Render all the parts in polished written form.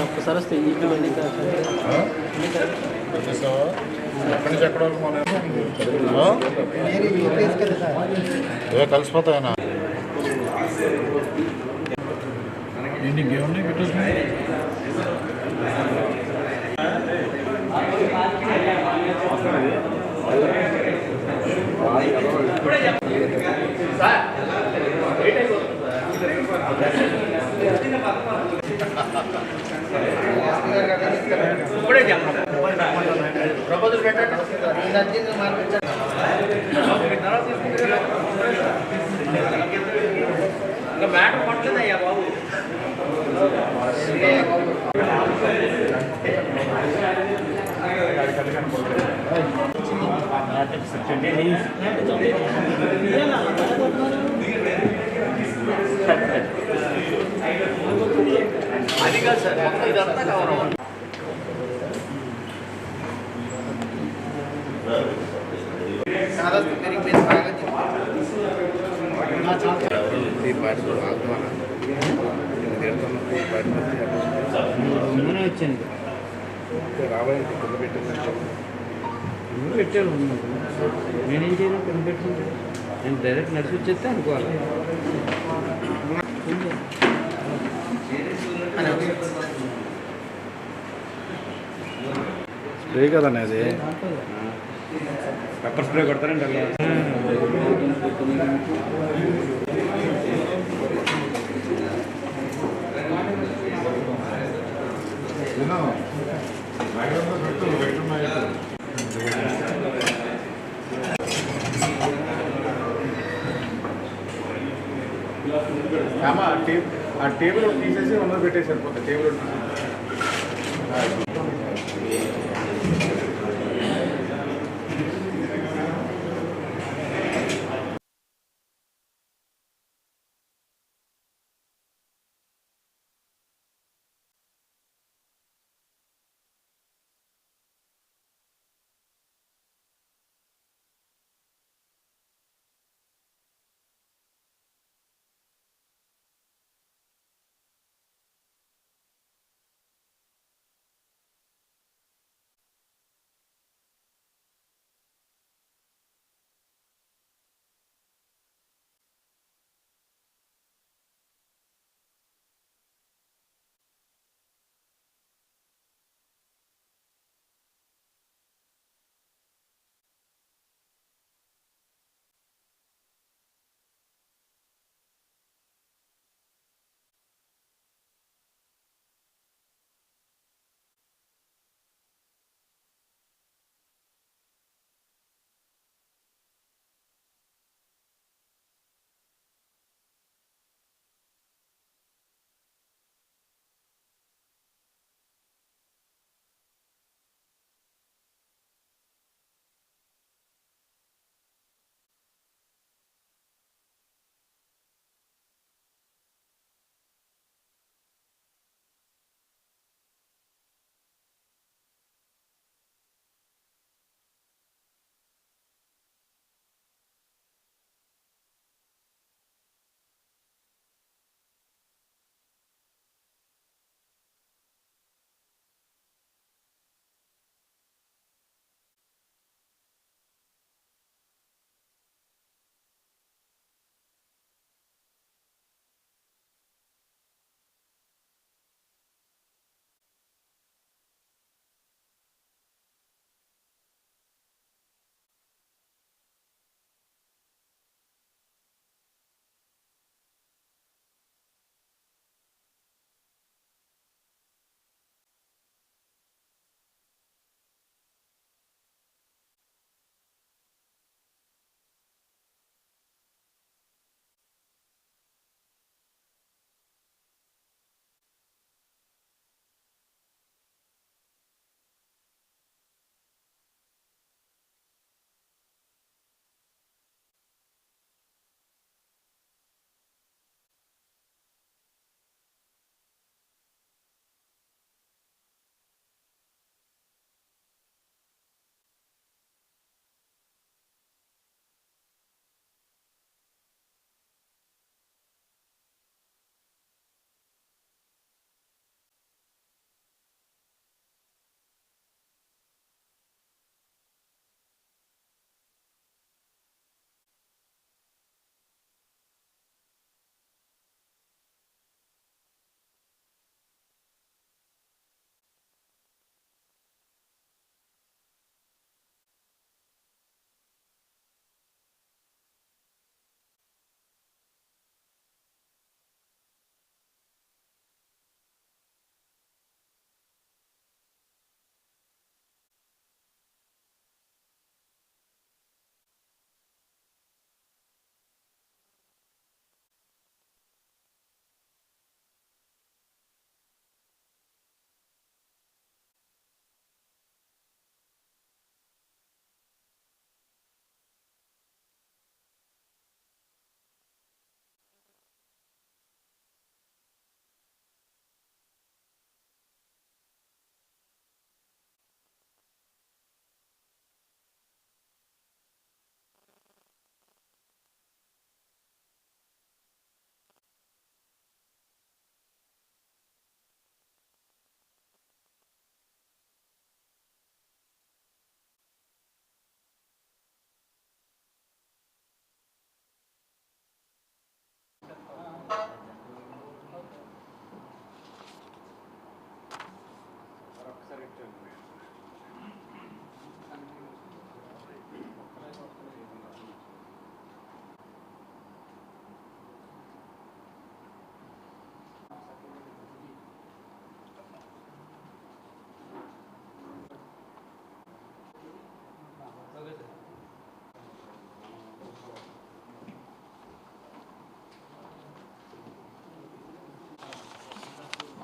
ఒక్కసారి వస్తే ఎక్కడి నుంచి ఎక్కడ వరకు కలిసిపోతాయనా ఇంకేమున్నాయి పెట్టేసి ప్రపోజల్ పెట్టండి ఇంకా మ్యాటర్ పట్టలేదయ్యా బాబు. అది కాదు సార్, ఇదంతా కావాలి. వచ్చింది రాబోయే పెట్టారు. నేనేం చేయను, కింద పెట్టింది. నేను డైరెక్ట్ నడిచి వచ్చేస్తే అనుకోవాలి. స్ప్రే కదండి అది, పెప్పర్ స్ప్రే కొడతారండి అలా. ఆ టేబుల్ తీసేసి ఉన్నది పెట్టేసి సరిపోతుంది. టేబుల్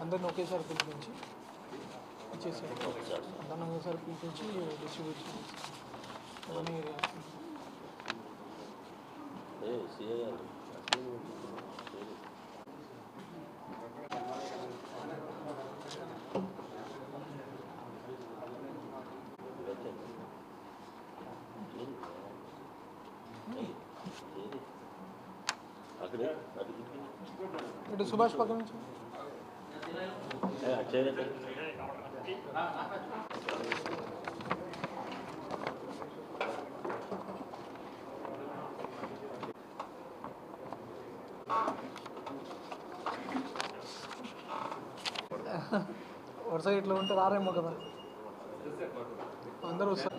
అందరిని ఒకేసారి పిలిపించి ఇచ్చేసారు. అందరిని ఒకేసారి పిలిపించి డిస్ట్రిబ్యూట్ చేసి అవన్నీ ఇటు సుభాష్ పక్కన నుంచి వరుసగా ఇట్లా ఉంటే రారేమో కదా, అందరూ వస్తారు.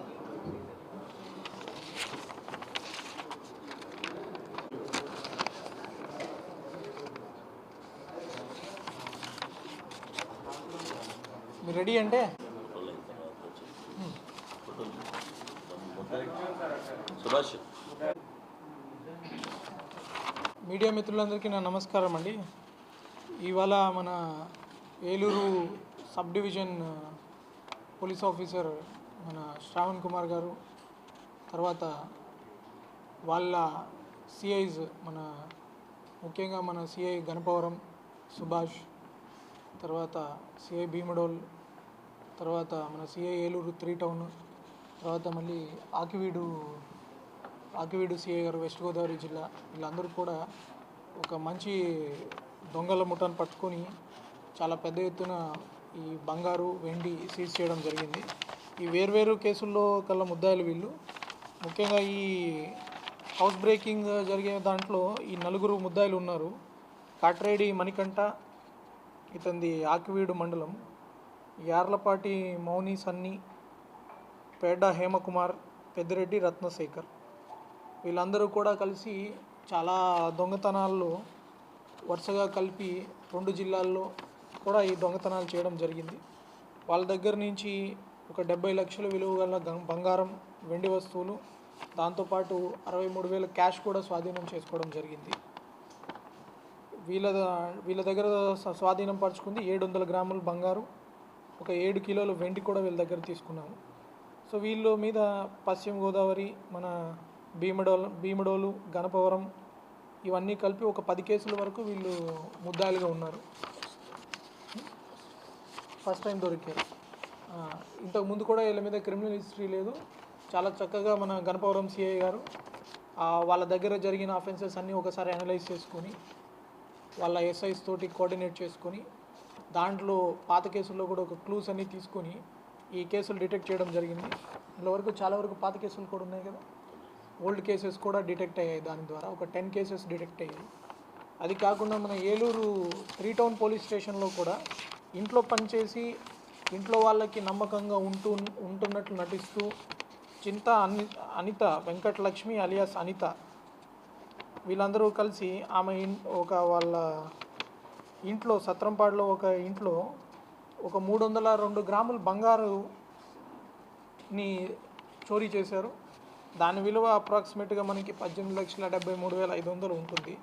మీరు రెడీ అంటే సుభాష్. మీడియా మిత్రులందరికీ నా నమస్కారం అండి. ఇవాళ మన Eluru sub division police officer మన శ్రావణ్ కుమార్ గారు, తర్వాత వాళ్ళ సిఐస్ ముఖ్యంగా మన సిఐ గణపవరం సుభాష్, తర్వాత సిఐ భీమడోల్, తర్వాత మన సిఐ ఏలూరు 3 టౌన్, తర్వాత మళ్ళీ ఆకివీడు సిఐ గారు వెస్ట్ గోదావరి జిల్లా, వీళ్ళందరూ కూడా ఒక మంచి దొంగల ముఠాను పట్టుకొని చాలా పెద్ద ఎత్తున ఈ బంగారు వెండి సీజ్ చేయడం జరిగింది. ఈ వేర్వేరు కేసుల్లో కల్లా ముద్దాయిలు వీళ్ళు. ముఖ్యంగా ఈ హౌస్ బ్రేకింగ్ జరిగే దాంట్లో ఈ 4 ముద్దాయిలు ఉన్నారు. కాట్రేడి మణికంఠ, ఇతంది ఆకివీడు మండలం, యార్లపాటి మౌని సన్ని, పేడ హేమకుమార్, పెద్దిరెడ్డి రత్నశేఖర్, వీళ్ళందరూ కూడా కలిసి చాలా దొంగతనాల్లో వరుసగా కలిపి 2 జిల్లాల్లో కూడా ఈ దొంగతనాలు చేయడం జరిగింది. వాళ్ళ దగ్గర నుంచి ఒక 70 లక్షల విలువ గల బంగారం, వెండి వస్తువులు, దాంతోపాటు 63,000 క్యాష్ కూడా స్వాధీనం చేసుకోవడం జరిగింది. వీళ్ళ దగ్గర స్వాధీనం పరుచుకుంది 700 గ్రాముల బంగారు, ఒక 7 కిలోల వెండి కూడా వీళ్ళ దగ్గర తీసుకున్నాము. సో వీళ్ళ మీద పశ్చిమ గోదావరి, మన భీమడోలు, గణపవరం, ఇవన్నీ కలిపి ఒక 10 కేసుల వరకు వీళ్ళు ముద్దాయిలుగా ఉన్నారు. ఫస్ట్ టైం దొరికారు. ఇంతకు ముందు కూడా వీళ్ళ మీద క్రిమినల్ హిస్టరీ లేదు. చాలా చక్కగా మన గణపవరం సిఐ గారు వాళ్ళ దగ్గర జరిగిన అఫెన్సెస్ అన్నీ ఒకసారి అనలైజ్ చేసుకొని వాళ్ళ ఎస్ఐస్ తోటి కోఆర్డినేట్ చేసుకొని దాంట్లో పాత కేసుల్లో కూడా ఒక క్లూస్ అన్నీ తీసుకొని ఈ కేసులు డిటెక్ట్ చేయడం జరిగింది. ఇందులో వరకు చాలా వరకు పాత కేసులు కూడా ఉన్నాయి కదా, ఓల్డ్ కేసెస్ కూడా డిటెక్ట్ అయ్యాయి. దాని ద్వారా ఒక 10 కేసెస్ డిటెక్ట్ అయ్యాయి. అది కాకుండా మన ఏలూరు 3 టౌన్ పోలీస్ స్టేషన్లో కూడా ఇంట్లో పనిచేసి ఇంట్లో వాళ్ళకి నమ్మకంగా ఉంటున్నట్లు నటిస్తూ అనిత వెంకటలక్ష్మి అలియాస్ అనిత, వీళ్ళందరూ కలిసి ఆమె వాళ్ళ ఇంట్లో సత్రంపాడులో ఒక ఇంట్లో ఒక 302 గ్రాముల బంగారుని చోరీ చేశారు. దాని విలువ అప్రాక్సిమేట్గా మనకి 18,73,500 ఉంటుంది.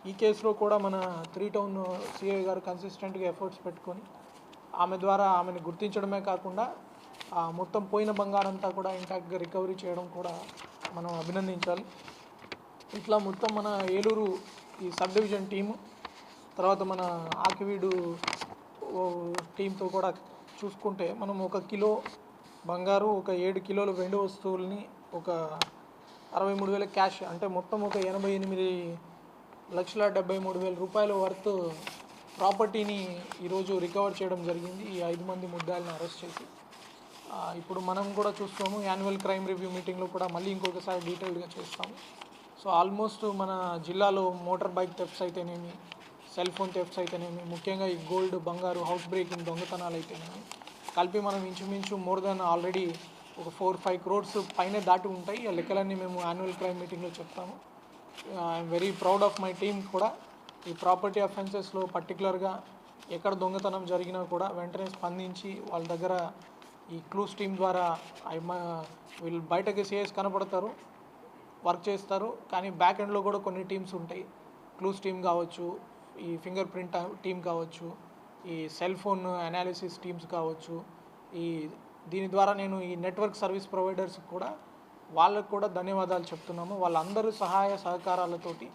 ఈ కేసులో కూడా మన 3 టౌన్ సిఐ గారు కన్సిస్టెంట్గా ఎఫర్ట్స్ పెట్టుకొని ఆమెను గుర్తించడమే కాకుండా మొత్తం పోయిన బంగారం అంతా కూడా ఇంటాక్ట్గా రికవరీ చేయడం కూడా మనం అభినందించాలి. ఇట్లా మొత్తం మన ఏలూరు ఈ సబ్ డివిజన్ టీము, తర్వాత మన ఆకివీడు టీంతో కూడా చూసుకుంటే మనం 1 కిలో బంగారు, ఒక 7 కిలోల వెండి వస్తువుల్ని, ఒక 63,000 క్యాష్, అంటే మొత్తం ఒక 88,73,000 రూపాయల వర్త్ ప్రాపర్టీని ఈరోజు రికవర్ చేయడం జరిగింది. ఈ 5 మంది ముద్దాయిలను అరెస్ట్ చేసి ఇప్పుడు మనం కూడా చూస్తాము. యాన్యువల్ క్రైమ్ రివ్యూ మీటింగ్లో కూడా మళ్ళీ ఇంకొకసారి డీటెయిల్డ్గా చేస్తాము. సో ఆల్మోస్ట్ మన జిల్లాలో మోటార్ బైక్ థెఫ్ట్స్ అయితేనేమి, సెల్ ఫోన్ థెఫ్ట్స్ అయితేనేమి, ముఖ్యంగా ఈ గోల్డ్, బంగారు, హౌస్ బ్రేకింగ్ దొంగతనాలు అయితేనేమి కలిపి మనం ఇంచుమించు మోర్ దాన్ ఆల్రెడీ ఒక 4-5 crores పైనే దాటి ఉంటాయి. ఆ లెక్కలన్నీ మేము యాన్యువల్ క్రైమ్ మీటింగ్లో చెప్తాము. I'm very proud of my team కూడా. ఈ ప్రాపర్టీ అఫెన్సెస్లో పర్టికులర్గా ఎక్కడ దొంగతనం జరిగినా కూడా వెంటనే స్పందించి వాళ్ళ దగ్గర ఈ క్లూస్ టీమ్ ద్వారా వీళ్ళు బయటకి సిఎస్ కనపడతారు, వర్క్ చేస్తారు. కానీ బ్యాక్ ఎండ్లో కూడా కొన్ని టీమ్స్ ఉంటాయి. క్లూస్ టీమ్ కావచ్చు, ఈ ఫింగర్ ప్రింట్ టీం కావచ్చు, ఈ సెల్ ఫోన్ అనాలిసిస్ టీమ్స్ కావచ్చు, ఈ దీని ద్వారా నేను ఈ నెట్వర్క్ సర్వీస్ ప్రొవైడర్స్ కూడా వాళ్ళకు కూడా ధన్యవాదాలు చెప్తున్నాము. వాళ్ళందరూ సహాయ సహకారాలతోటి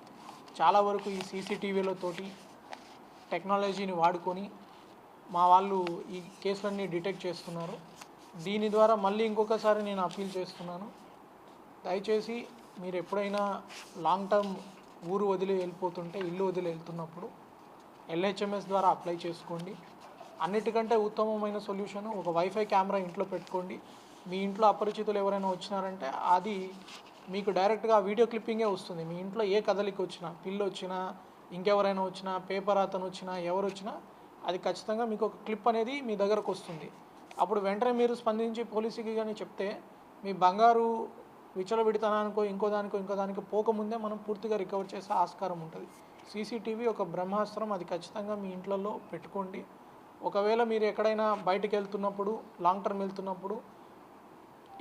చాలా వరకు ఈ సీసీటీవీలతోటి టెక్నాలజీని వాడుకొని మా వాళ్ళు ఈ కేసులన్నీ డిటెక్ట్ చేస్తున్నారు. దీని ద్వారా మళ్ళీ ఇంకొకసారి నేను అప్పీల్ చేస్తున్నాను, దయచేసి మీరు ఎప్పుడైనా లాంగ్ టర్మ్ ఊరు వదిలి వెళ్ళిపోతుంటే, ఇల్లు వదిలి వెళ్తున్నప్పుడు LHMS ద్వారా అప్లై చేసుకోండి. అన్నిటికంటే ఉత్తమమైన సొల్యూషన్ ఒక వైఫై కెమెరా ఇంట్లో పెట్టుకోండి. మీ ఇంట్లో అపరిచితులు ఎవరైనా వచ్చినారంటే అది మీకు డైరెక్ట్గా వీడియో క్లిప్పింగే వస్తుంది. మీ ఇంట్లో ఏ కదలిక వచ్చినా, పిల్లి వచ్చినా, ఇంకెవరైనా వచ్చినా, పేపర్ అతను వచ్చినా, ఎవరు వచ్చినా అది ఖచ్చితంగా మీకు ఒక క్లిప్ అనేది మీ దగ్గరకు వస్తుంది. అప్పుడు వెంటనే మీరు స్పందించి పోలీసుకి కానీ చెప్తే మీ బంగారు విచలవిడితనానికో ఇంకో దానికో పోకముందే మనం పూర్తిగా రికవర్ చేసే ఆస్కారం ఉంటుంది. సీసీటీవీ ఒక బ్రహ్మాస్త్రం, అది ఖచ్చితంగా మీ ఇంట్లలో పెట్టుకోండి. ఒకవేళ మీరు ఎక్కడైనా బయటకు వెళ్తున్నప్పుడు, లాంగ్ టర్మ్ వెళ్తున్నప్పుడు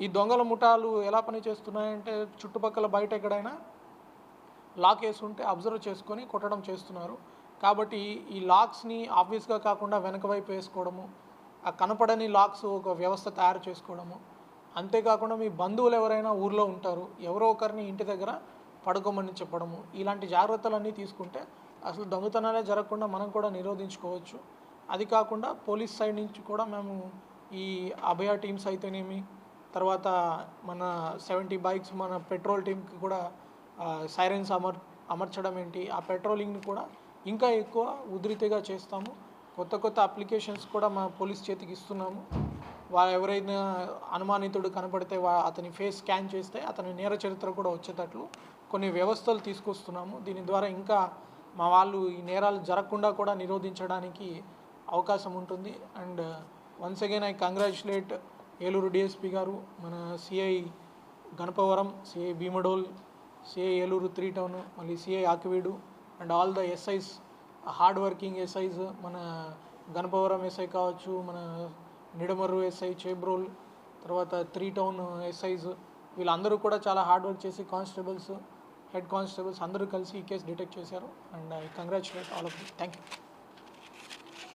ఈ దొంగల ముఠాలు ఎలా పనిచేస్తున్నాయంటే చుట్టుపక్కల బయట ఎక్కడైనా లాక్ వేసి ఉంటే అబ్జర్వ్ చేసుకొని కొట్టడం చేస్తున్నారు. కాబట్టి ఈ లాక్స్ని ఆబ్వియస్గా కాకుండా వెనక వైపు వేసుకోవడము, ఆ కనపడని లాక్స్ ఒక వ్యవస్థ తయారు చేసుకోవడము, అంతేకాకుండా మీ బంధువులు ఎవరైనా ఊర్లో ఉంటారు, ఎవరో ఒకరిని ఇంటి దగ్గర పడుకోమని చెప్పడము, ఇలాంటి జాగ్రత్తలన్నీ తీసుకుంటే అసలు దొంగతనాలే జరగకుండా మనం కూడా నిరోధించుకోవచ్చు. అది కాకుండా పోలీస్ సైడ్ నుంచి కూడా మేము ఈ అభయ టీమ్స్ అయితేనేమి, తర్వాత మన 70 బైక్స్ మన పెట్రోల్ టీంకి కూడా సైరన్స్ అమర్చడం ఏంటి, ఆ పెట్రోలింగ్ని కూడా ఇంకా ఎక్కువ ఉధృతిగా చేస్తాము. కొత్త అప్లికేషన్స్ కూడా మా పోలీస్ చేతికి ఇస్తున్నాము. ఎవరైనా అనుమానితుడు కనపడితే అతని ఫేస్ స్కాన్ చేస్తే అతని నేర చరిత్ర కూడా వచ్చేటట్లు కొన్ని వ్యవస్థలు తీసుకొస్తున్నాము. దీని ద్వారా ఇంకా మా వాళ్ళు ఈ నేరాలు జరగకుండా కూడా నిరోధించడానికి అవకాశం ఉంటుంది. And once again I congratulate Eluru DSP garu, మన CI Ganapavaram, CI Bhimadol, CI Eluru 3 town, మళ్ళీ CI Akividu and all the SIs, hard working SIs, మన గణపవరం ఎస్ఐ కావచ్చు, మన నిడమర్రు ఎస్ఐ, చేబ్రోల్, తర్వాత 3 టౌన్ ఎస్ఐస్, వీళ్ళందరూ కూడా చాలా హార్డ్ వర్క్ చేసి కానిస్టేబుల్స్, హెడ్ కానిస్టేబుల్స్ అందరూ కలిసి ఈ కేసు డిటెక్ట్ చేశారు. And I congratulate all of you. Thank you.